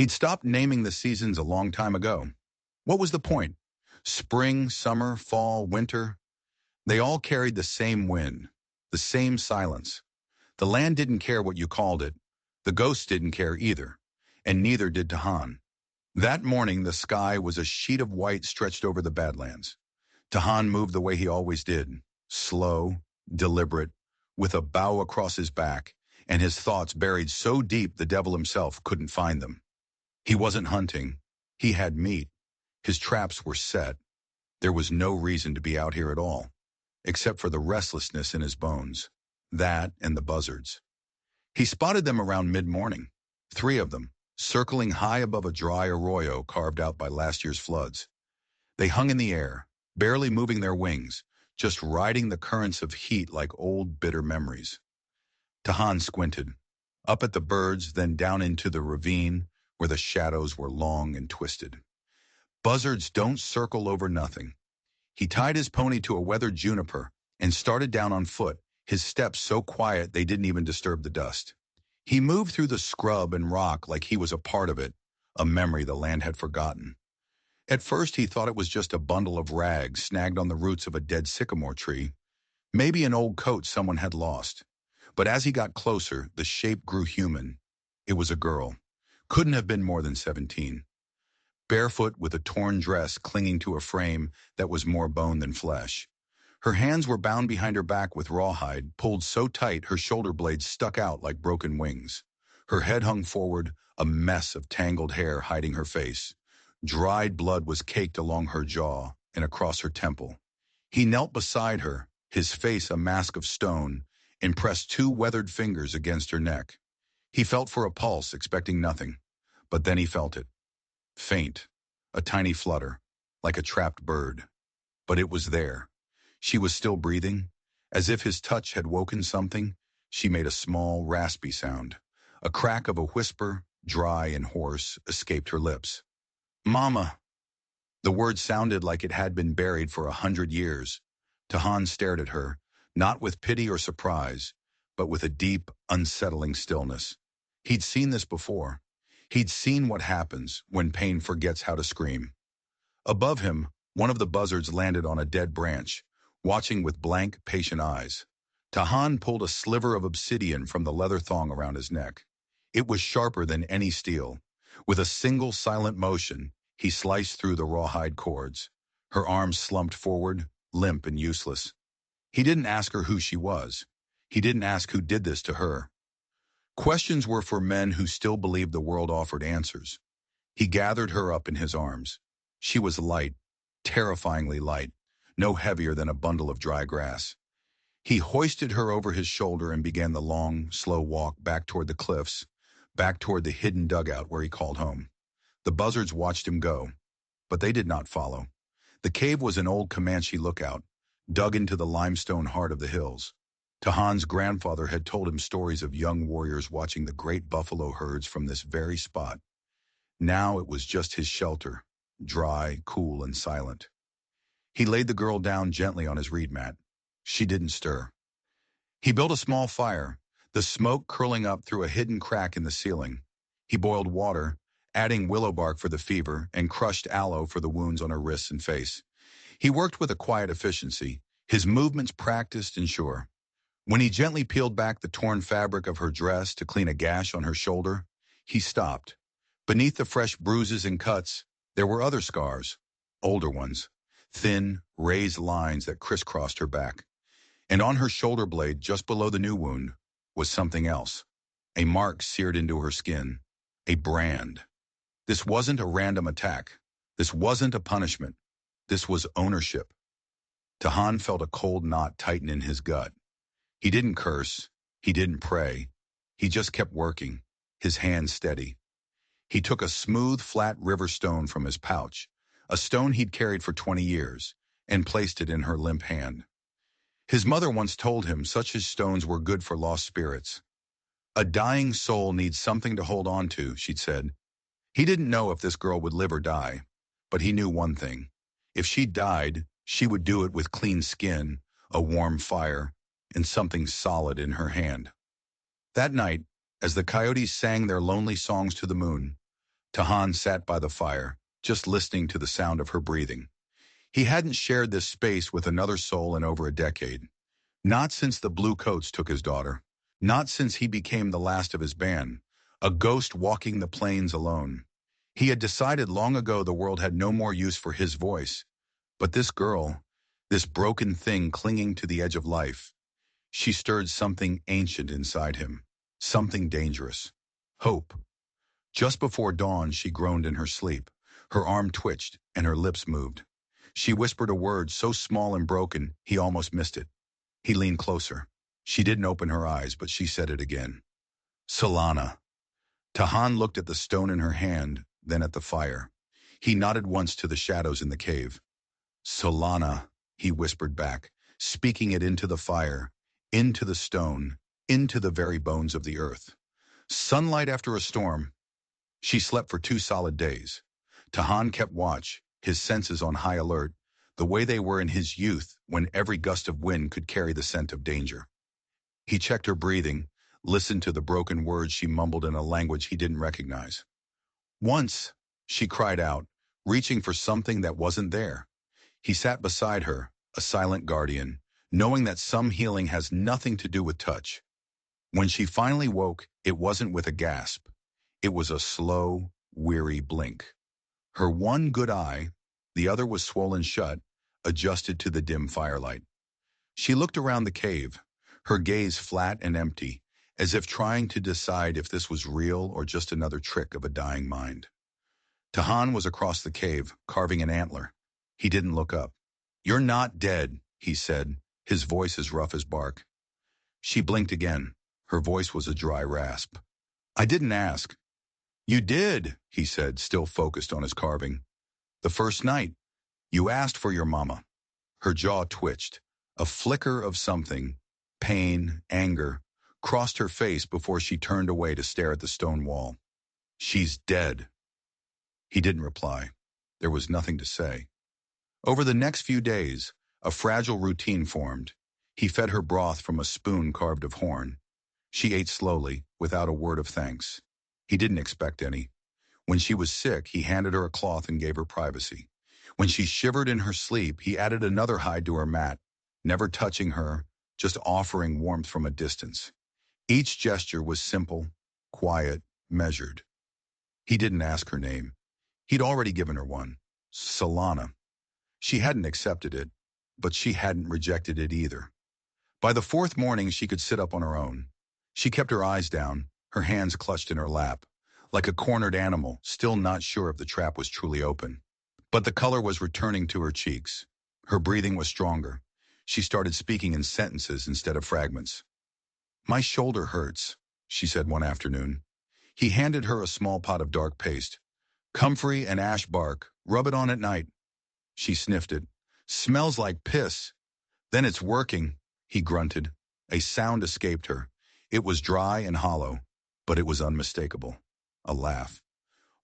He'd stopped naming the seasons a long time ago. What was the point? Spring, summer, fall, winter. They all carried the same wind, the same silence. The land didn't care what you called it. The ghosts didn't care either, and neither did Tahan. That morning, the sky was a sheet of white stretched over the Badlands. Tahan moved the way he always did, slow, deliberate, with a bow across his back, and his thoughts buried so deep the devil himself couldn't find them. He wasn't hunting. He had meat. His traps were set. There was no reason to be out here at all, except for the restlessness in his bones. That and the buzzards. He spotted them around mid-morning, 3 of them, circling high above a dry arroyo carved out by last year's floods. They hung in the air, barely moving their wings, just riding the currents of heat like old bitter memories. Tahan squinted, up at the birds, then down into the ravine where the shadows were long and twisted. Buzzards don't circle over nothing. He tied his pony to a weathered juniper and started down on foot, his steps so quiet they didn't even disturb the dust. He moved through the scrub and rock like he was a part of it, a memory the land had forgotten. At first he thought it was just a bundle of rags snagged on the roots of a dead sycamore tree, maybe an old coat someone had lost. But as he got closer, the shape grew human. It was a girl. Couldn't have been more than 17. Barefoot with a torn dress clinging to a frame that was more bone than flesh. Her hands were bound behind her back with rawhide, pulled so tight her shoulder blades stuck out like broken wings. Her head hung forward, a mess of tangled hair hiding her face. Dried blood was caked along her jaw and across her temple. He knelt beside her, his face a mask of stone, and pressed 2 weathered fingers against her neck. He felt for a pulse, expecting nothing. But then he felt it. Faint, a tiny flutter, like a trapped bird. But it was there. She was still breathing. As if his touch had woken something, she made a small, raspy sound. A crack of a whisper, dry and hoarse, escaped her lips. "Mama." The word sounded like it had been buried for 100 years. Tahan stared at her, not with pity or surprise, but with a deep, unsettling stillness. He'd seen this before. He'd seen what happens when pain forgets how to scream. Above him, one of the buzzards landed on a dead branch, watching with blank, patient eyes. Tahan pulled a sliver of obsidian from the leather thong around his neck. It was sharper than any steel. With a single silent motion, he sliced through the rawhide cords. Her arms slumped forward, limp and useless. He didn't ask her who she was. He didn't ask who did this to her. Questions were for men who still believed the world offered answers. He gathered her up in his arms. She was light, terrifyingly light, no heavier than a bundle of dry grass. He hoisted her over his shoulder and began the long, slow walk back toward the cliffs, back toward the hidden dugout where he called home. The buzzards watched him go, but they did not follow. The cave was an old Comanche lookout, dug into the limestone heart of the hills. Tahan's grandfather had told him stories of young warriors watching the great buffalo herds from this very spot. Now it was just his shelter, dry, cool, and silent. He laid the girl down gently on his reed mat. She didn't stir. He built a small fire, the smoke curling up through a hidden crack in the ceiling. He boiled water, adding willow bark for the fever and crushed aloe for the wounds on her wrists and face. He worked with a quiet efficiency, his movements practiced and sure. When he gently peeled back the torn fabric of her dress to clean a gash on her shoulder, he stopped. Beneath the fresh bruises and cuts, there were other scars, older ones, thin, raised lines that crisscrossed her back. And on her shoulder blade, just below the new wound, was something else. A mark seared into her skin. A brand. This wasn't a random attack. This wasn't a punishment. This was ownership. Tahan felt a cold knot tighten in his gut. He didn't curse. He didn't pray. He just kept working, his hands steady. He took a smooth, flat river stone from his pouch, a stone he'd carried for 20 years, and placed it in her limp hand. His mother once told him such as stones were good for lost spirits. A dying soul needs something to hold on to, she'd said. He didn't know if this girl would live or die, but he knew one thing. If she died, she would do it with clean skin, a warm fire, and something solid in her hand. That night, as the coyotes sang their lonely songs to the moon, Tahan sat by the fire, just listening to the sound of her breathing. He hadn't shared this space with another soul in over a decade. Not since the Blue Coats took his daughter. Not since he became the last of his band, a ghost walking the plains alone. He had decided long ago the world had no more use for his voice. But this girl, this broken thing clinging to the edge of life, she stirred something ancient inside him, something dangerous. Hope. Just before dawn, she groaned in her sleep. Her arm twitched, and her lips moved. She whispered a word so small and broken, he almost missed it. He leaned closer. She didn't open her eyes, but she said it again. Solana. Tahan looked at the stone in her hand, then at the fire. He nodded once to the shadows in the cave. Solana, he whispered back, speaking it into the fire, into the stone, into the very bones of the earth. Sunlight after a storm. She slept for 2 solid days. Tahan kept watch, his senses on high alert, the way they were in his youth when every gust of wind could carry the scent of danger. He checked her breathing, listened to the broken words she mumbled in a language he didn't recognize. Once, she cried out, reaching for something that wasn't there. He sat beside her, a silent guardian, knowing that some healing has nothing to do with touch. When she finally woke, it wasn't with a gasp. It was a slow, weary blink. Her one good eye, the other was swollen shut, adjusted to the dim firelight. She looked around the cave, her gaze flat and empty, as if trying to decide if this was real or just another trick of a dying mind. Tahan was across the cave, carving an antler. He didn't look up. "You're not dead," he said, his voice as rough as bark. She blinked again. Her voice was a dry rasp. "I didn't ask." "You did," he said, still focused on his carving. "The first night. You asked for your mama." Her jaw twitched. A flicker of something, pain, anger, crossed her face before she turned away to stare at the stone wall. "She's dead." He didn't reply. There was nothing to say. Over the next few days, a fragile routine formed. He fed her broth from a spoon carved of horn. She ate slowly, without a word of thanks. He didn't expect any. When she was sick, he handed her a cloth and gave her privacy. When she shivered in her sleep, he added another hide to her mat, never touching her, just offering warmth from a distance. Each gesture was simple, quiet, measured. He didn't ask her name. He'd already given her one. Solana. She hadn't accepted it, but she hadn't rejected it either. By the 4th morning, she could sit up on her own. She kept her eyes down, her hands clutched in her lap, like a cornered animal, still not sure if the trap was truly open. But the color was returning to her cheeks. Her breathing was stronger. She started speaking in sentences instead of fragments. "My shoulder hurts," she said one afternoon. He handed her a small pot of dark paste. "Comfrey and ash bark. Rub it on at night." She sniffed it. "Smells like piss." "Then it's working," he grunted. A sound escaped her. It was dry and hollow, but it was unmistakable. A laugh.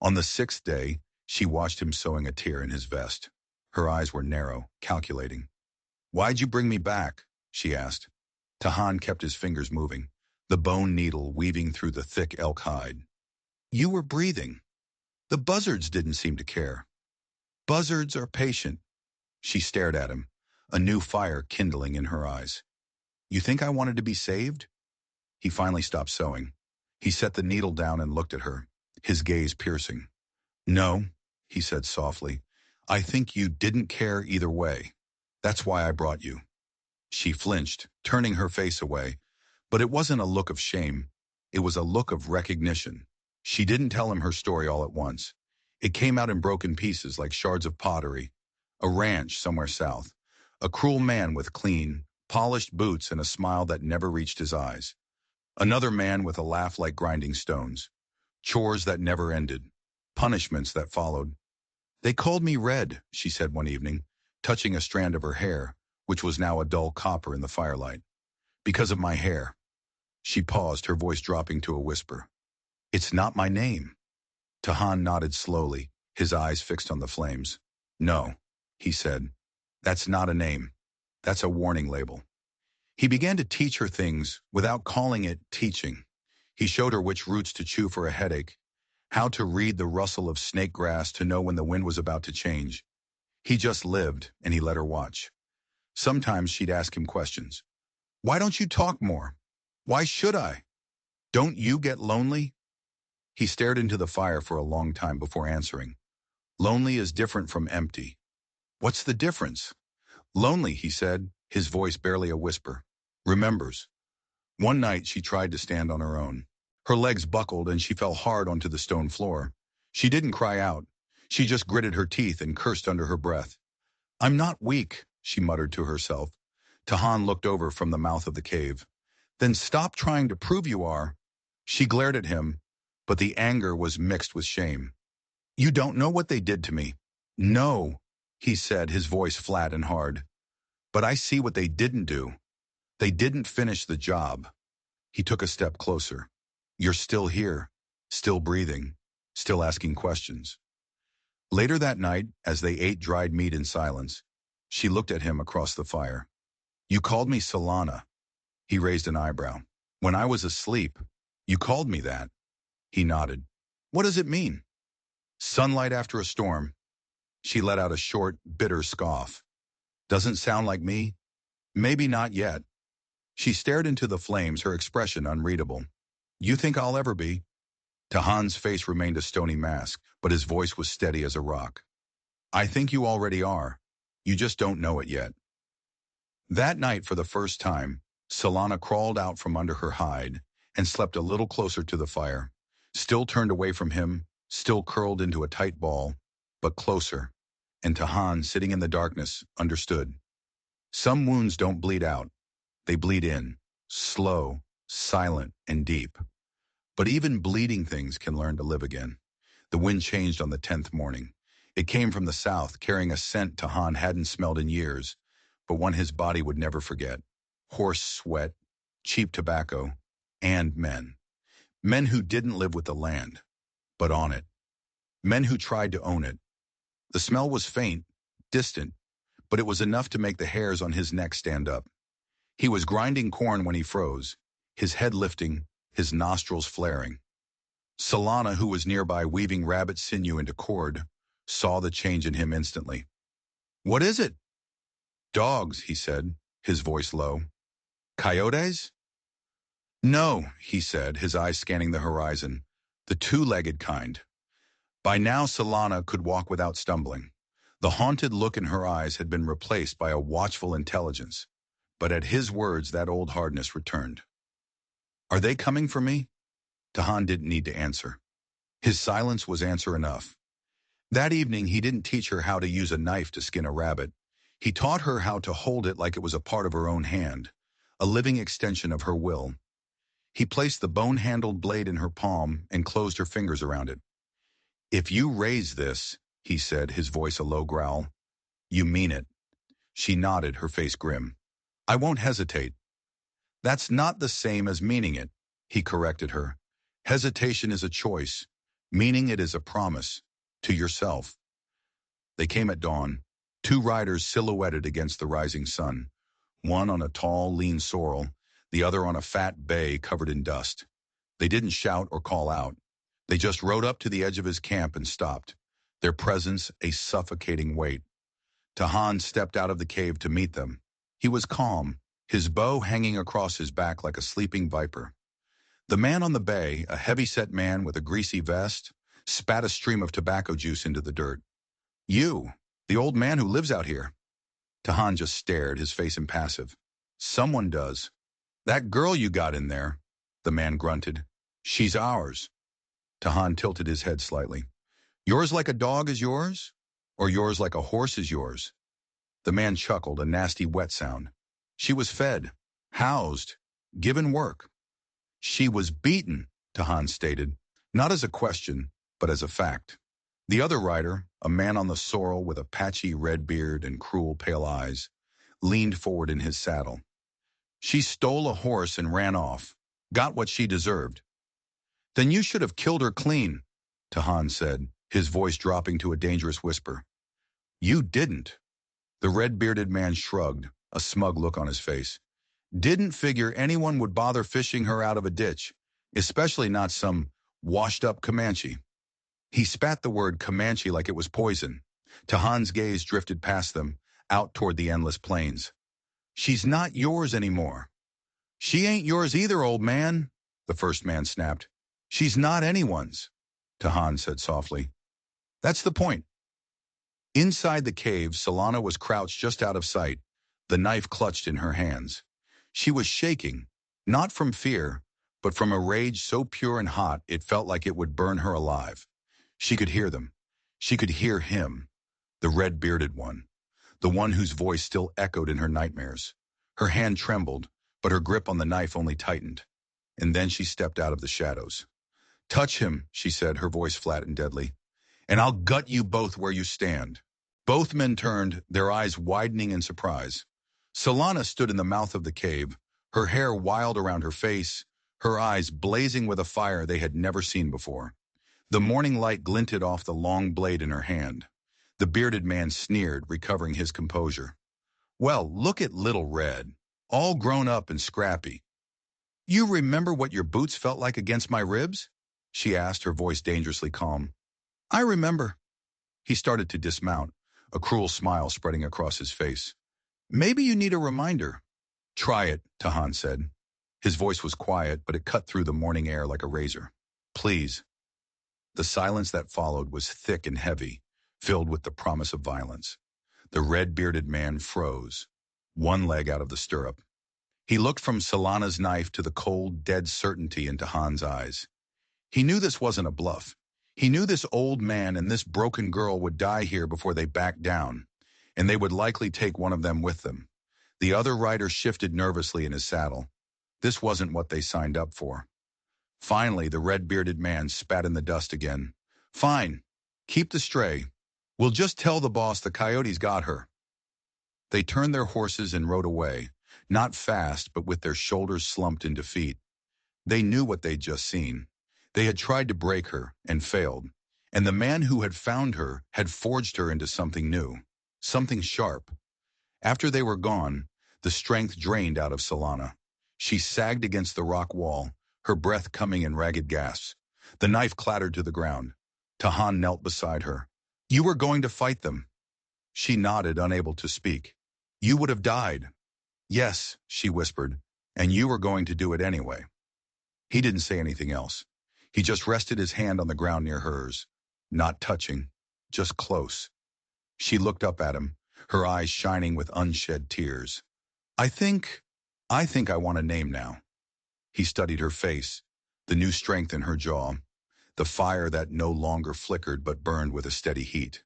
On the 6th day, she watched him sewing a tear in his vest. Her eyes were narrow, calculating. "Why'd you bring me back?" she asked. Tahan kept his fingers moving, the bone needle weaving through the thick elk hide. "You were breathing. The buzzards didn't seem to care." "Buzzards are patient." She stared at him, a new fire kindling in her eyes. "You think I wanted to be saved?" He finally stopped sewing. He set the needle down and looked at her, his gaze piercing. "No," he said softly. "I think you didn't care either way. That's why I brought you." She flinched, turning her face away. But it wasn't a look of shame. It was a look of recognition. She didn't tell him her story all at once. It came out in broken pieces like shards of pottery. A ranch somewhere south. A cruel man with clean, polished boots and a smile that never reached his eyes. Another man with a laugh like grinding stones. Chores that never ended. Punishments that followed. "They called me Red," she said one evening, touching a strand of her hair, which was now a dull copper in the firelight. "Because of my hair." She paused, her voice dropping to a whisper. "It's not my name." Tahan nodded slowly, his eyes fixed on the flames. "No," he said. "That's not a name. That's a warning label." He began to teach her things without calling it teaching. He showed her which roots to chew for a headache, how to read the rustle of snake grass to know when the wind was about to change. He just lived, and he let her watch. Sometimes she'd ask him questions. Why don't you talk more? Why should I? Don't you get lonely? He stared into the fire for a long time before answering. Lonely is different from empty. What's the difference? Lonely, he said, his voice barely a whisper. Remembers. One night she tried to stand on her own. Her legs buckled and she fell hard onto the stone floor. She didn't cry out. She just gritted her teeth and cursed under her breath. I'm not weak, she muttered to herself. Tahan looked over from the mouth of the cave. Then stop trying to prove you are. She glared at him, but the anger was mixed with shame. You don't know what they did to me. No, he said, his voice flat and hard. But I see what they didn't do. They didn't finish the job. He took a step closer. You're still here, still breathing, still asking questions. Later that night, as they ate dried meat in silence, she looked at him across the fire. You called me Solana. He raised an eyebrow. When I was asleep, you called me that. He nodded. What does it mean? Sunlight after a storm. She let out a short, bitter scoff. Doesn't sound like me? Maybe not yet. She stared into the flames, her expression unreadable. You think I'll ever be? Tahan's face remained a stony mask, but his voice was steady as a rock. I think you already are. You just don't know it yet. That night, for the first time, Solana crawled out from under her hide and slept a little closer to the fire, still turned away from him, still curled into a tight ball, but closer. And Tahan, sitting in the darkness, understood. Some wounds don't bleed out. They bleed in, slow, silent, and deep. But even bleeding things can learn to live again. The wind changed on the 10th morning. It came from the south, carrying a scent Tahan hadn't smelled in years, but one his body would never forget. Horse sweat, cheap tobacco, and men. Men who didn't live with the land, but on it. Men who tried to own it. The smell was faint, distant, but it was enough to make the hairs on his neck stand up. He was grinding corn when he froze, his head lifting, his nostrils flaring. Solana, who was nearby weaving rabbit sinew into cord, saw the change in him instantly. What is it? Dogs, he said, his voice low. Coyotes? No, he said, his eyes scanning the horizon. The two-legged kind. By now, Solana could walk without stumbling. The haunted look in her eyes had been replaced by a watchful intelligence. But at his words, that old hardness returned. Are they coming for me? Tahan didn't need to answer. His silence was answer enough. That evening, he didn't teach her how to use a knife to skin a rabbit. He taught her how to hold it like it was a part of her own hand, a living extension of her will. He placed the bone-handled blade in her palm and closed her fingers around it. If you raise this, he said, his voice a low growl, you mean it. She nodded, her face grim. I won't hesitate. That's not the same as meaning it, he corrected her. Hesitation is a choice. Meaning it is a promise. To yourself. They came at dawn, two riders silhouetted against the rising sun, one on a tall, lean sorrel, the other on a fat bay covered in dust. They didn't shout or call out. They just rode up to the edge of his camp and stopped, their presence a suffocating weight. Tahan stepped out of the cave to meet them. He was calm, his bow hanging across his back like a sleeping viper. The man on the bay, a heavy-set man with a greasy vest, spat a stream of tobacco juice into the dirt. You, the old man who lives out here. Tahan just stared, his face impassive. Someone does. That girl you got in there, the man grunted. She's ours. Tahan tilted his head slightly. Yours like a dog is yours? Or yours like a horse is yours? The man chuckled, a nasty wet sound. She was fed, housed, given work. She was beaten, Tahan stated, not as a question, but as a fact. The other rider, a man on the sorrel with a patchy red beard and cruel pale eyes, leaned forward in his saddle. She stole a horse and ran off, got what she deserved. Then you should have killed her clean, Tahan said, his voice dropping to a dangerous whisper. You didn't. The red-bearded man shrugged, a smug look on his face. Didn't figure anyone would bother fishing her out of a ditch, especially not some washed-up Comanche. He spat the word Comanche like it was poison. Tahan's gaze drifted past them, out toward the endless plains. She's not yours anymore. She ain't yours either, old man, the first man snapped. She's not anyone's, Tahan said softly. That's the point. Inside the cave, Solana was crouched just out of sight, the knife clutched in her hands. She was shaking, not from fear, but from a rage so pure and hot it felt like it would burn her alive. She could hear them. She could hear him, the red-bearded one, the one whose voice still echoed in her nightmares. Her hand trembled, but her grip on the knife only tightened. And then she stepped out of the shadows. Touch him, she said, her voice flat and deadly, and I'll gut you both where you stand. Both men turned, their eyes widening in surprise. Solana stood in the mouth of the cave, her hair wild around her face, her eyes blazing with a fire they had never seen before. The morning light glinted off the long blade in her hand. The bearded man sneered, recovering his composure. Well, look at Little Red, all grown up and scrappy. You remember what your boots felt like against my ribs? She asked, her voice dangerously calm. I remember. He started to dismount, a cruel smile spreading across his face. Maybe you need a reminder. Try it, Tahan said. His voice was quiet, but it cut through the morning air like a razor. Please. The silence that followed was thick and heavy, filled with the promise of violence. The red-bearded man froze, one leg out of the stirrup. He looked from Solana's knife to the cold, dead certainty in Tahan's eyes. He knew this wasn't a bluff. He knew this old man and this broken girl would die here before they backed down, and they would likely take one of them with them. The other rider shifted nervously in his saddle. This wasn't what they signed up for. Finally, the red-bearded man spat in the dust again. Fine. Keep the stray. We'll just tell the boss the coyotes got her. They turned their horses and rode away, not fast, but with their shoulders slumped in defeat. They knew what they'd just seen. They had tried to break her and failed, and the man who had found her had forged her into something new, something sharp. After they were gone, the strength drained out of Solana. She sagged against the rock wall, her breath coming in ragged gasps. The knife clattered to the ground. Tahan knelt beside her. You were going to fight them. She nodded, unable to speak. You would have died. Yes, she whispered, and you were going to do it anyway. He didn't say anything else. He just rested his hand on the ground near hers, not touching, just close. She looked up at him, her eyes shining with unshed tears. I think I want a name now. He studied her face, the new strength in her jaw, the fire that no longer flickered but burned with a steady heat.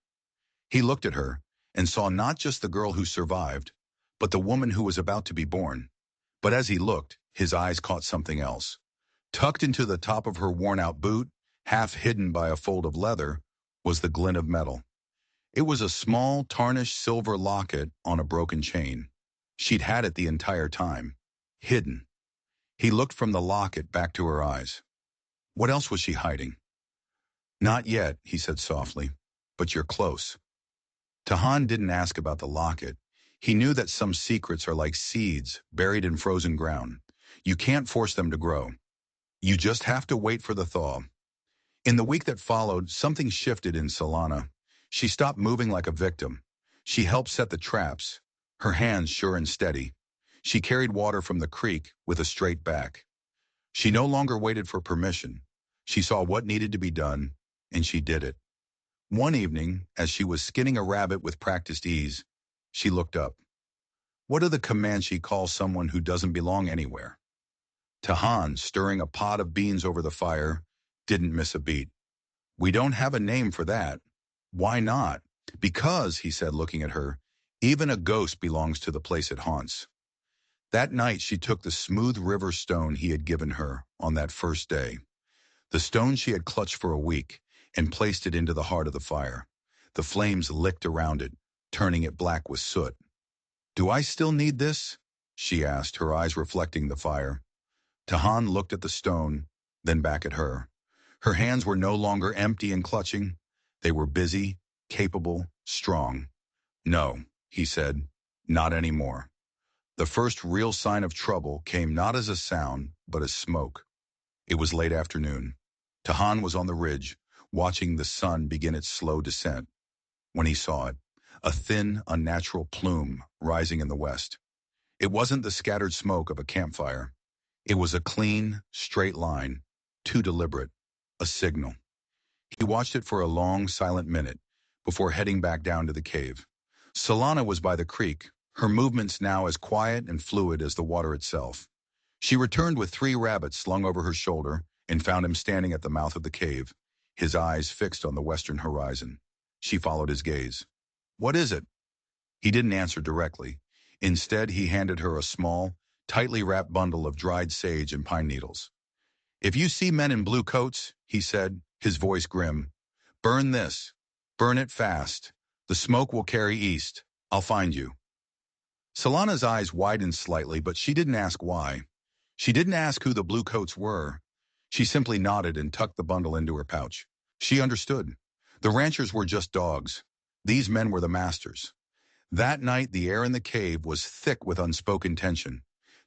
He looked at her and saw not just the girl who survived, but the woman who was about to be born. But as he looked, his eyes caught something else. Tucked into the top of her worn-out boot, half hidden by a fold of leather, was the glint of metal. It was a small, tarnished silver locket on a broken chain. She'd had it the entire time, hidden. He looked from the locket back to her eyes. What else was she hiding? Not yet, he said softly, but you're close. Tahan didn't ask about the locket. He knew that some secrets are like seeds buried in frozen ground. You can't force them to grow. You just have to wait for the thaw. In the week that followed, something shifted in Solana. She stopped moving like a victim. She helped set the traps, her hands sure and steady. She carried water from the creek with a straight back. She no longer waited for permission. She saw what needed to be done, and she did it. One evening, as she was skinning a rabbit with practiced ease, she looked up. What do the Comanche call someone who doesn't belong anywhere? Tahan, stirring a pot of beans over the fire, didn't miss a beat. We don't have a name for that. Why not? Because, he said, looking at her, even a ghost belongs to the place it haunts. That night she took the smooth river stone he had given her on that first day, the stone she had clutched for a week, and placed it into the heart of the fire. The flames licked around it, turning it black with soot. Do I still need this? She asked, her eyes reflecting the fire. Tahan looked at the stone, then back at her. Her hands were no longer empty and clutching. They were busy, capable, strong. No, he said, not anymore. The first real sign of trouble came not as a sound, but as smoke. It was late afternoon. Tahan was on the ridge, watching the sun begin its slow descent, when he saw it, a thin, unnatural plume rising in the west. It wasn't the scattered smoke of a campfire. It was a clean, straight line, too deliberate, a signal. He watched it for a long, silent minute before heading back down to the cave. Solana was by the creek, her movements now as quiet and fluid as the water itself. She returned with 3 rabbits slung over her shoulder and found him standing at the mouth of the cave, his eyes fixed on the western horizon. She followed his gaze. "What is it?" He didn't answer directly. Instead, he handed her a small, tightly wrapped bundle of dried sage and pine needles. "If you see men in blue coats," he said, his voice grim, "burn this. Burn it fast. The smoke will carry east. I'll find you." Solana's eyes widened slightly, but she didn't ask why. She didn't ask who the blue coats were. She simply nodded and tucked the bundle into her pouch. She understood. The ranchers were just dogs. These men were the masters. That night, the air in the cave was thick with unspoken tension.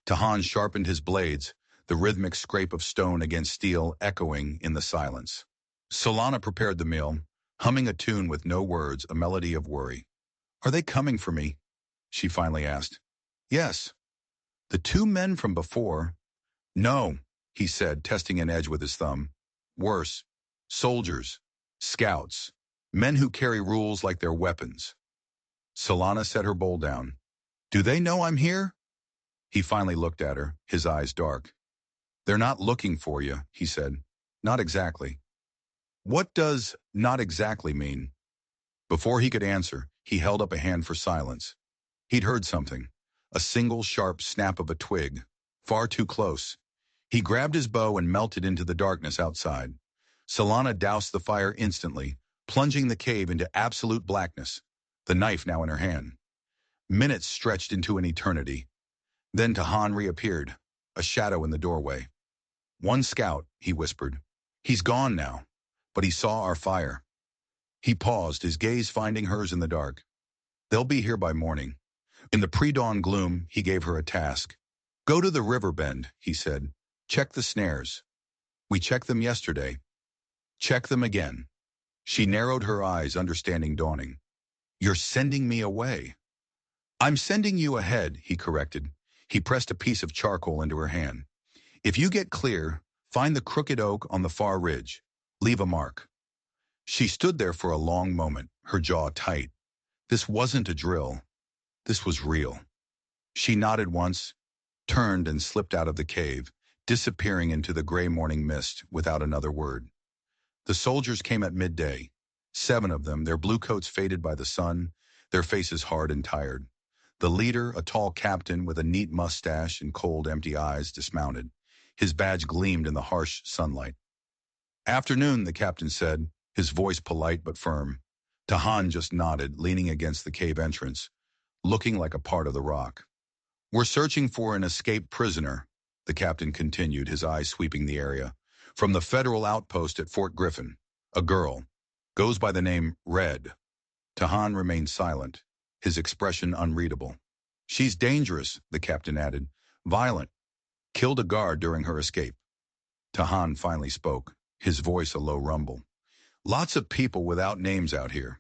Tahan sharpened his blades, the rhythmic scrape of stone against steel echoing in the silence. Solana prepared the meal, humming a tune with no words, a melody of worry. "Are they coming for me?" she finally asked. "Yes." "The 2 men from before?" "No," he said, testing an edge with his thumb. "Worse. Soldiers. Scouts. Men who carry rules like their weapons." Solana set her bowl down. "Do they know I'm here?" He finally looked at her, his eyes dark. "They're not looking for you," he said. "Not exactly." "What does not exactly mean?" Before he could answer, he held up a hand for silence. He'd heard something, a single sharp snap of a twig, far too close. He grabbed his bow and melted into the darkness outside. Solana doused the fire instantly, plunging the cave into absolute blackness, the knife now in her hand. Minutes stretched into an eternity. Then Tahan reappeared, a shadow in the doorway. "One scout," he whispered. "He's gone now, but he saw our fire." He paused, his gaze finding hers in the dark. "They'll be here by morning." In the pre-dawn gloom, he gave her a task. "Go to the river bend," he said. "Check the snares. We checked them yesterday. Check them again." She narrowed her eyes, understanding dawning. "You're sending me away." "I'm sending you ahead," he corrected. He pressed a piece of charcoal into her hand. "If you get clear, find the crooked oak on the far ridge. Leave a mark." She stood there for a long moment, her jaw tight. This wasn't a drill. This was real. She nodded once, turned and slipped out of the cave, disappearing into the gray morning mist without another word. The soldiers came at midday, 7 of them, their blue coats faded by the sun, their faces hard and tired. The leader, a tall captain with a neat mustache and cold, empty eyes, dismounted. His badge gleamed in the harsh sunlight. "Afternoon," the captain said, his voice polite but firm. Tahan just nodded, leaning against the cave entrance, looking like a part of the rock. "We're searching for an escaped prisoner," the captain continued, his eyes sweeping the area. "From the federal outpost at Fort Griffin. A girl. Goes by the name Red." Tahan remained silent, his expression unreadable. "She's dangerous," the captain added. "Violent. Killed a guard during her escape." Tahan finally spoke, his voice a low rumble. "Lots of people without names out here.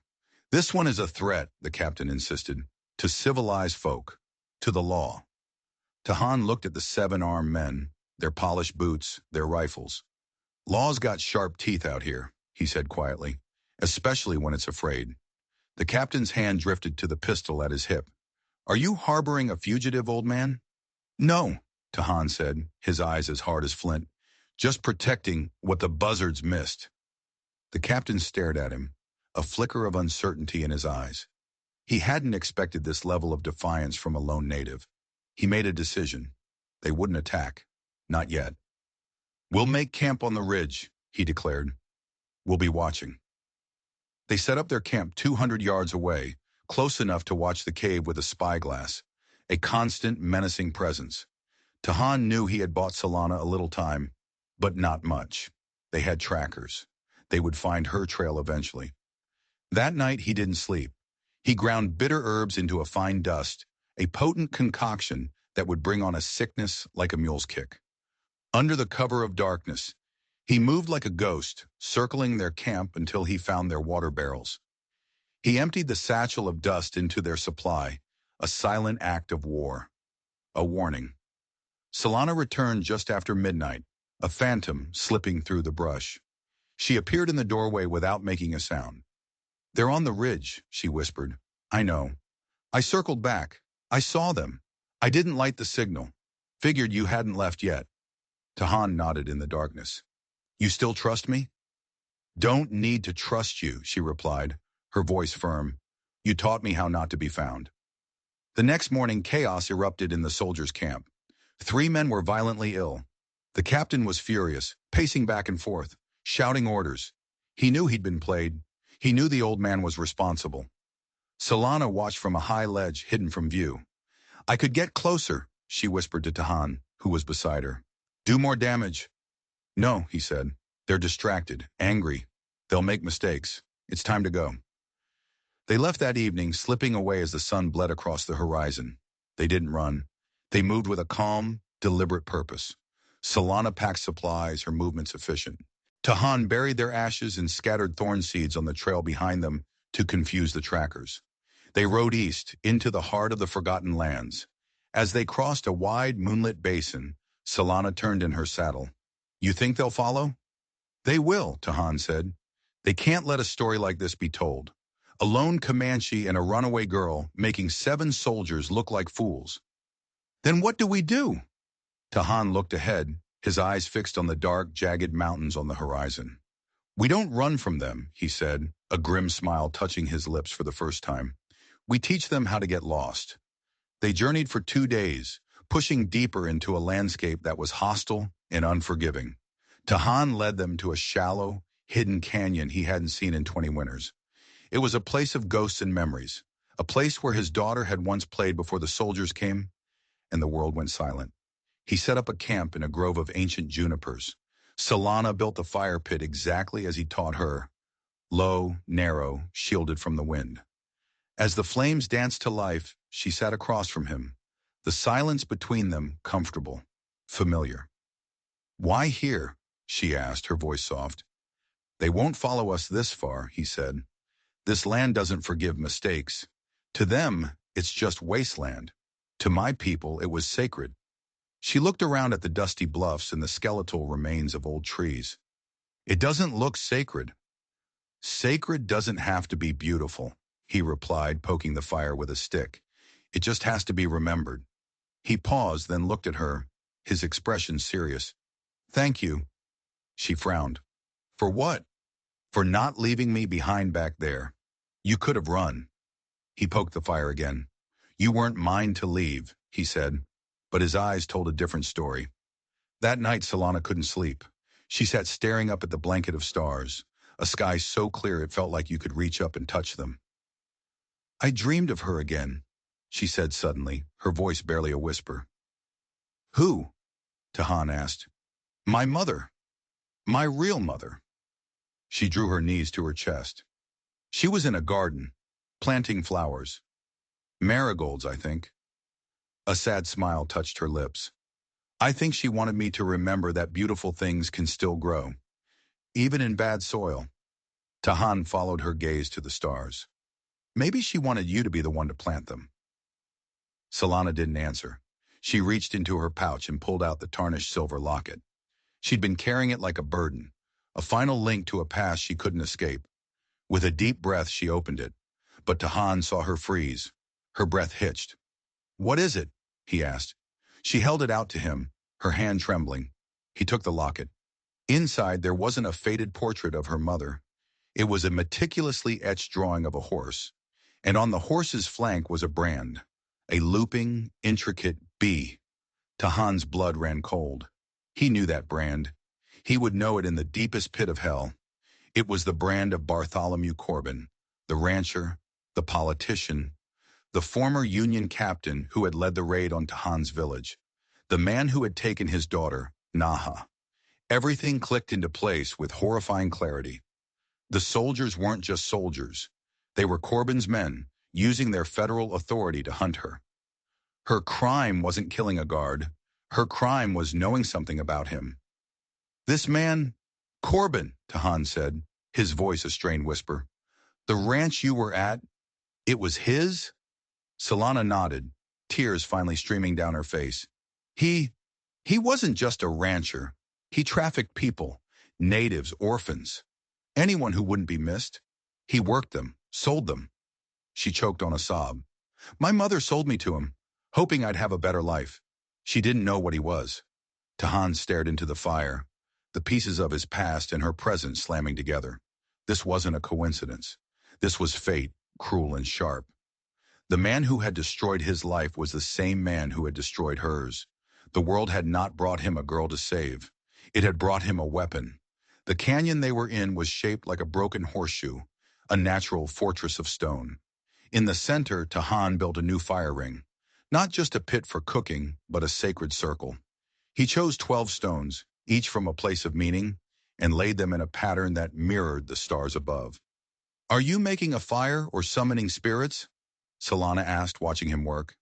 This one is a threat," the captain insisted, "to civilized folk, to the law." Tahan looked at the 7 armed men, their polished boots, their rifles. "Law's got sharp teeth out here," he said quietly, "especially when it's afraid." The captain's hand drifted to the pistol at his hip. "Are you harboring a fugitive, old man?" "No," Tahan said, his eyes as hard as flint. "Just protecting what the buzzards missed." The captain stared at him, a flicker of uncertainty in his eyes. He hadn't expected this level of defiance from a lone native. He made a decision. They wouldn't attack. Not yet. "We'll make camp on the ridge," he declared. "We'll be watching." They set up their camp 200 yards away, close enough to watch the cave with a spyglass, a constant, menacing presence. Tahan knew he had bought Solana a little time, but not much. They had trackers. They would find her trail eventually. That night he didn't sleep. He ground bitter herbs into a fine dust, a potent concoction that would bring on a sickness like a mule's kick. Under the cover of darkness, He moved like a ghost, circling their camp until he found their water barrels. He emptied the satchel of dust into their supply, a silent act of war. A warning. Solana returned just after midnight, a phantom slipping through the brush. She appeared in the doorway without making a sound. "They're on the ridge," she whispered. "I know. I circled back. I saw them. I didn't light the signal. Figured you hadn't left yet." Tahan nodded in the darkness. "You still trust me?" "Don't need to trust you," she replied, her voice firm. "You taught me how not to be found." The next morning, chaos erupted in the soldiers' camp. 3 men were violently ill. The captain was furious, pacing back and forth, shouting orders. He knew he'd been played. He knew the old man was responsible. Solana watched from a high ledge hidden from view. "I could get closer," she whispered to Tahan, who was beside her. "Do more damage." "No," he said. "They're distracted, angry. They'll make mistakes. It's time to go." They left that evening, slipping away as the sun bled across the horizon. They didn't run. They moved with a calm, deliberate purpose. Solana packed supplies, her movements efficient. Tahan buried their ashes and scattered thorn seeds on the trail behind them to confuse the trackers. They rode east, into the heart of the Forgotten Lands. As they crossed a wide, moonlit basin, Solana turned in her saddle. "You think they'll follow?" "They will," Tahan said. "They can't let a story like this be told. A lone Comanche and a runaway girl making 7 soldiers look like fools." "Then what do we do?" Tahan looked ahead, his eyes fixed on the dark, jagged mountains on the horizon. "We don't run from them," he said, a grim smile touching his lips for the first time. "We teach them how to get lost." They journeyed for 2 days, pushing deeper into a landscape that was hostile and unforgiving. Tahan led them to a shallow, hidden canyon he hadn't seen in 20 winters. It was a place of ghosts and memories, a place where his daughter had once played before the soldiers came and the world went silent. He set up a camp in a grove of ancient junipers. Solana built the fire pit exactly as he taught her, low, narrow, shielded from the wind. As the flames danced to life, she sat across from him, the silence between them comfortable, familiar. "Why here?" she asked, her voice soft. "They won't follow us this far," he said. "This land doesn't forgive mistakes. To them, it's just wasteland. To my people, it was sacred." She looked around at the dusty bluffs and the skeletal remains of old trees. "It doesn't look sacred." "Sacred doesn't have to be beautiful," he replied, poking the fire with a stick. "It just has to be remembered." He paused, then looked at her, his expression serious. "Thank you." She frowned. "For what?" "For not leaving me behind back there. You could have run." He poked the fire again. "You weren't mine to leave," he said, but his eyes told a different story. That night, Solana couldn't sleep. She sat staring up at the blanket of stars, a sky so clear it felt like you could reach up and touch them. "I dreamed of her again," she said suddenly, her voice barely a whisper. "Who?" Tahan asked. "My mother. My real mother." She drew her knees to her chest. "She was in a garden, planting flowers. Marigolds, I think." A sad smile touched her lips. "I think she wanted me to remember that beautiful things can still grow, even in bad soil." Tahan followed her gaze to the stars. "Maybe she wanted you to be the one to plant them." Solana didn't answer. She reached into her pouch and pulled out the tarnished silver locket. She'd been carrying it like a burden, a final link to a past she couldn't escape. With a deep breath, she opened it, but Tahan saw her freeze. Her breath hitched. "What is it?" he asked. She held it out to him, her hand trembling. He took the locket. Inside, there wasn't a faded portrait of her mother. It was a meticulously etched drawing of a horse, and on the horse's flank was a brand, a looping, intricate B. Tahan's blood ran cold. He knew that brand. He would know it in the deepest pit of hell. It was the brand of Bartholomew Corbin, the rancher, the politician, the former Union captain who had led the raid on Tahan's village, the man who had taken his daughter, Naha. Everything clicked into place with horrifying clarity. The soldiers weren't just soldiers. They were Corbin's men, using their federal authority to hunt her. Her crime wasn't killing a guard. Her crime was knowing something about him. This man, Corbin, Tahan said, his voice a strained whisper. The ranch you were at, it was his? Solana nodded, tears finally streaming down her face. He, he wasn't just a rancher. He trafficked people, natives, orphans, anyone who wouldn't be missed. He worked them, sold them. She choked on a sob. My mother sold me to him, hoping I'd have a better life. She didn't know what he was. Tahan stared into the fire, the pieces of his past and her present slamming together. This wasn't a coincidence. This was fate, cruel and sharp. The man who had destroyed his life was the same man who had destroyed hers. The world had not brought him a girl to save. It had brought him a weapon. The canyon they were in was shaped like a broken horseshoe, a natural fortress of stone. In the center, Tahan built a new fire ring. Not just a pit for cooking, but a sacred circle. He chose 12 stones, each from a place of meaning, and laid them in a pattern that mirrored the stars above. Are you making a fire or summoning spirits? Solana asked, watching him work.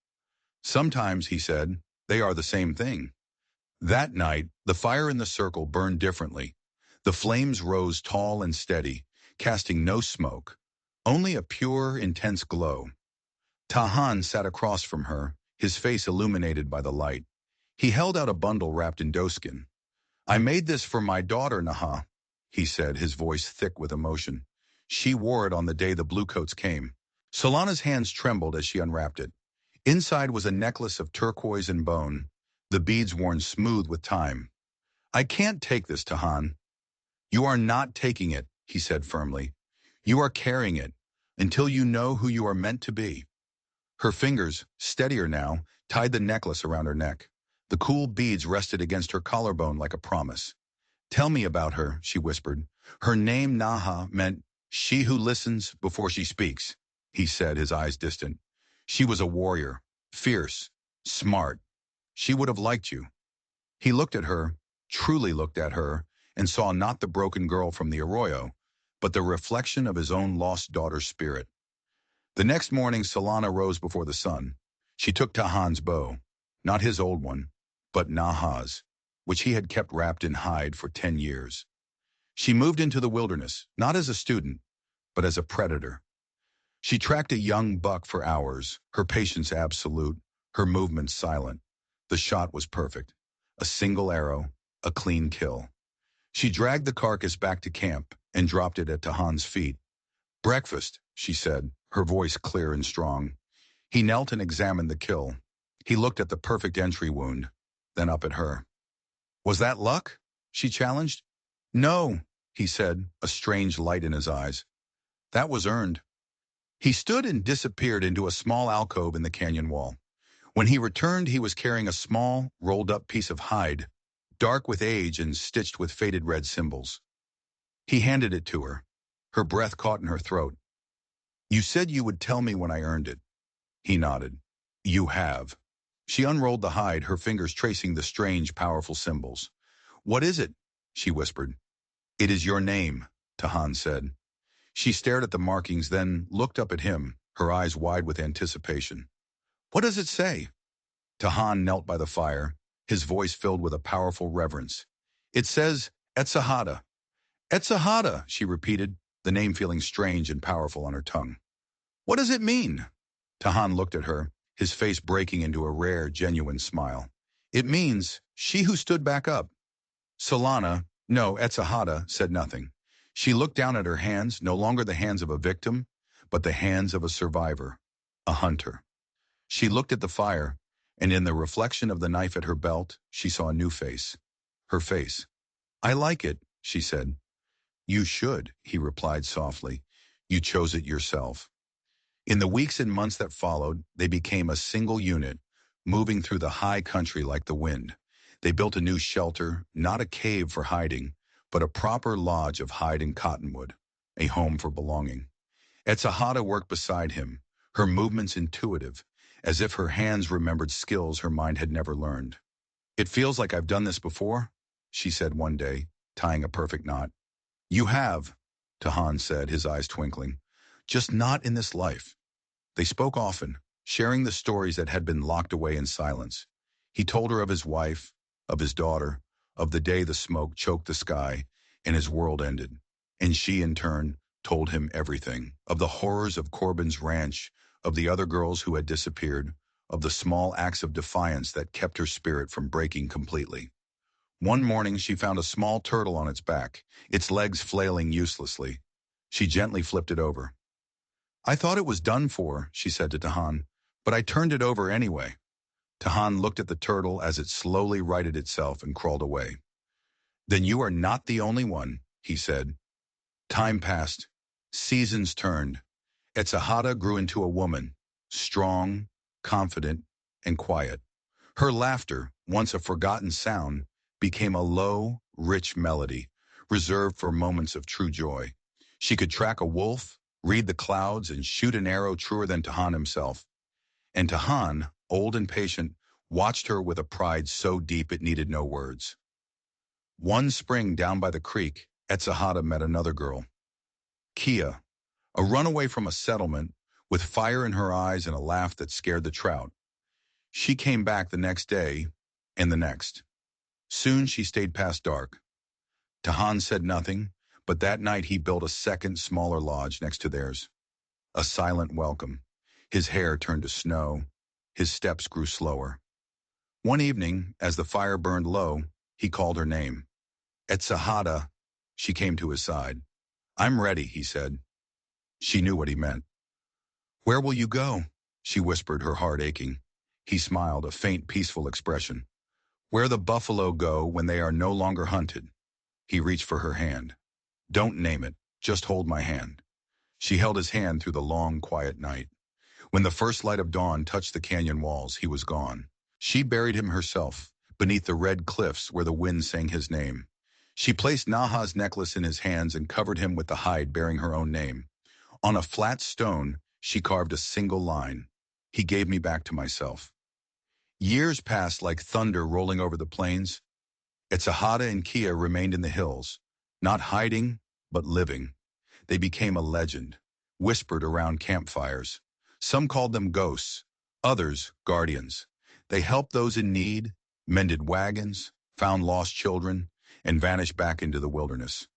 Sometimes, he said, they are the same thing. That night, the fire in the circle burned differently. The flames rose tall and steady, casting no smoke, only a pure, intense glow. Tahan sat across from her, his face illuminated by the light. He held out a bundle wrapped in doeskin. I made this for my daughter, Naha, he said, his voice thick with emotion. She wore it on the day the bluecoats came. Solana's hands trembled as she unwrapped it. Inside was a necklace of turquoise and bone, the beads worn smooth with time. I can't take this, Tahan. You are not taking it, he said firmly. You are carrying it, until you know who you are meant to be. Her fingers, steadier now, tied the necklace around her neck. The cool beads rested against her collarbone like a promise. Tell me about her, she whispered. Her name, Naha, meant she who listens before she speaks, he said, his eyes distant. She was a warrior, fierce, smart. She would have liked you. He looked at her, truly looked at her, and saw not the broken girl from the arroyo, but the reflection of his own lost daughter's spirit. The next morning, Solana rose before the sun. She took Tahan's bow, not his old one, but Naha's, which he had kept wrapped in hide for 10 years. She moved into the wilderness, not as a student, but as a predator. She tracked a young buck for hours, her patience absolute, her movements silent. The shot was perfect. A single arrow, a clean kill. She dragged the carcass back to camp and dropped it at Tahan's feet. Breakfast, she said, her voice clear and strong. He knelt and examined the kill. He looked at the perfect entry wound, then up at her. Was that luck? She challenged. No, he said, a strange light in his eyes. That was earned. He stood and disappeared into a small alcove in the canyon wall. When he returned, he was carrying a small, rolled-up piece of hide, dark with age and stitched with faded red symbols. He handed it to her. Her breath caught in her throat. You said you would tell me when I earned it. He nodded. You have. She unrolled the hide, her fingers tracing the strange, powerful symbols. What is it? She whispered. It is your name, Tahan said. She stared at the markings, then looked up at him, her eyes wide with anticipation. What does it say? Tahan knelt by the fire, his voice filled with a powerful reverence. It says, Etzahada. Etzahada, she repeated, the name feeling strange and powerful on her tongue. What does it mean? Tahan looked at her, his face breaking into a rare, genuine smile. It means, she who stood back up. Solana, no, Etzahada, said nothing. She looked down at her hands, no longer the hands of a victim, but the hands of a survivor, a hunter. She looked at the fire, and in the reflection of the knife at her belt, she saw a new face. Her face. I like it, she said. You should, he replied softly. You chose it yourself. In the weeks and months that followed, they became a single unit, moving through the high country like the wind. They built a new shelter, not a cave for hiding, but a proper lodge of hide and cottonwood, a home for belonging. Etzahada worked beside him, her movements intuitive, as if her hands remembered skills her mind had never learned. It feels like I've done this before, she said one day, tying a perfect knot. You have, Tahan said, his eyes twinkling. Just not in this life. They spoke often, sharing the stories that had been locked away in silence. He told her of his wife, of his daughter, of the day the smoke choked the sky, and his world ended. And she, in turn, told him everything, of the horrors of Corbin's ranch, of the other girls who had disappeared, of the small acts of defiance that kept her spirit from breaking completely. One morning she found a small turtle on its back, its legs flailing uselessly. She gently flipped it over. "I thought it was done for," she said to Tahan, "but I turned it over anyway." Tahan looked at the turtle as it slowly righted itself and crawled away. "Then you are not the only one," he said. Time passed. Seasons turned. Etzahata grew into a woman, strong, confident, and quiet. Her laughter, once a forgotten sound, became a low, rich melody, reserved for moments of true joy. She could track a wolf, read the clouds, and shoot an arrow truer than Tahan himself. And Tahan, old and patient, watched her with a pride so deep it needed no words. One spring down by the creek, Etzahata met another girl, Kia, a runaway from a settlement, with fire in her eyes and a laugh that scared the trout. She came back the next day, and the next. Soon she stayed past dark. Tahan said nothing, but that night he built a second, smaller lodge next to theirs. A silent welcome. His hair turned to snow. His steps grew slower. One evening, as the fire burned low, he called her name. Etzahata. She came to his side. "I'm ready," he said. She knew what he meant. "Where will you go?" she whispered, her heart aching. He smiled, a faint, peaceful expression. "Where the buffalo go when they are no longer hunted." He reached for her hand. "Don't name it, just hold my hand." She held his hand through the long, quiet night. When the first light of dawn touched the canyon walls, he was gone. She buried him herself, beneath the red cliffs where the wind sang his name. She placed Naha's necklace in his hands and covered him with the hide bearing her own name. On a flat stone, she carved a single line. "He gave me back to myself." Years passed like thunder rolling over the plains. Etzahata and Kia remained in the hills, not hiding, but living. They became a legend, whispered around campfires. Some called them ghosts, others guardians. They helped those in need, mended wagons, found lost children, and vanished back into the wilderness.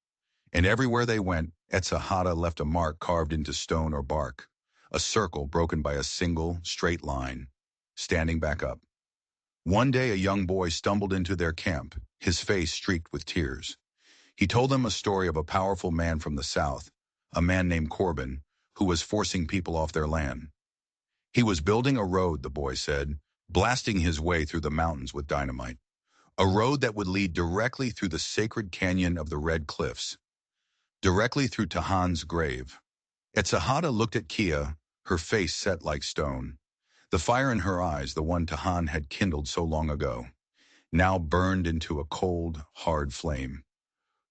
And everywhere they went, Etzahata left a mark carved into stone or bark, a circle broken by a single, straight line, standing back up. One day a young boy stumbled into their camp, his face streaked with tears. He told them a story of a powerful man from the south, a man named Corbin, who was forcing people off their land. He was building a road, the boy said, blasting his way through the mountains with dynamite. A road that would lead directly through the sacred canyon of the Red Cliffs, directly through Tahan's grave. Etzahata looked at Kia, her face set like stone. The fire in her eyes, the one Tahan had kindled so long ago, now burned into a cold, hard flame.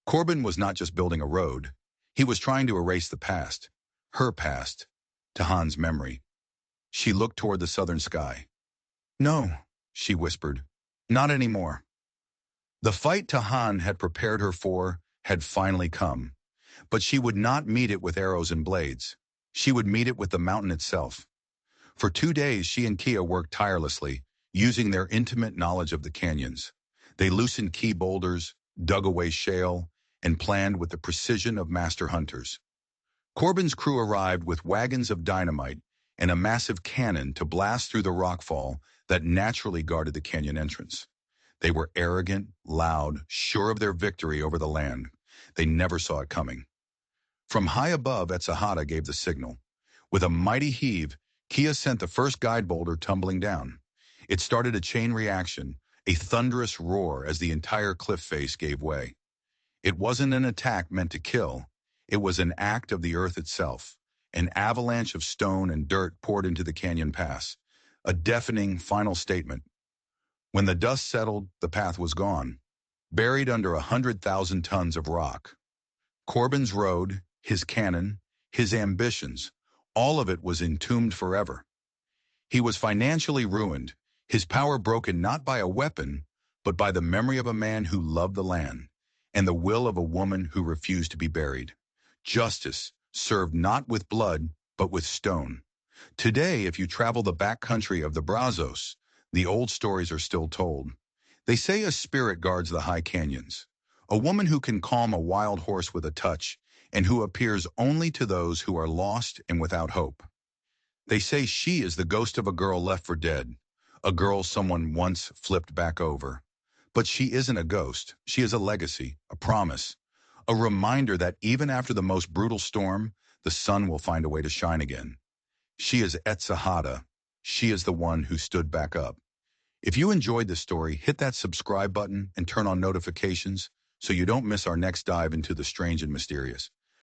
Corbin was not just building a road. He was trying to erase the past, her past, Tahan's memory. She looked toward the southern sky. "No," she whispered, "not anymore." The fight Tahan had prepared her for had finally come, but she would not meet it with arrows and blades. She would meet it with the mountain itself. For 2 days, she and Kia worked tirelessly, using their intimate knowledge of the canyons. They loosened key boulders, dug away shale, and planned with the precision of master hunters. Corbin's crew arrived with wagons of dynamite and a massive cannon to blast through the rockfall that naturally guarded the canyon entrance. They were arrogant, loud, sure of their victory over the land. They never saw it coming. From high above, Etzahata gave the signal. With a mighty heave, Kia sent the first guide boulder tumbling down. It started a chain reaction, a thunderous roar as the entire cliff face gave way. It wasn't an attack meant to kill. It was an act of the earth itself. An avalanche of stone and dirt poured into the canyon pass. A deafening final statement. When the dust settled, the path was gone, buried under 100,000 tons of rock. Corbin's road, his cannon, his ambitions, all of it was entombed forever. He was financially ruined, his power broken not by a weapon, but by the memory of a man who loved the land, and the will of a woman who refused to be buried. Justice, served not with blood, but with stone. Today, if you travel the back country of the Brazos, the old stories are still told. They say a spirit guards the high canyons. A woman who can calm a wild horse with a touch and who appears only to those who are lost and without hope. They say she is the ghost of a girl left for dead, a girl someone once flipped back over. But she isn't a ghost. She is a legacy, a promise, a reminder that even after the most brutal storm, the sun will find a way to shine again. She is Etzahada. She is the one who stood back up. If you enjoyed this story, hit that subscribe button and turn on notifications so you don't miss our next dive into the strange and mysterious.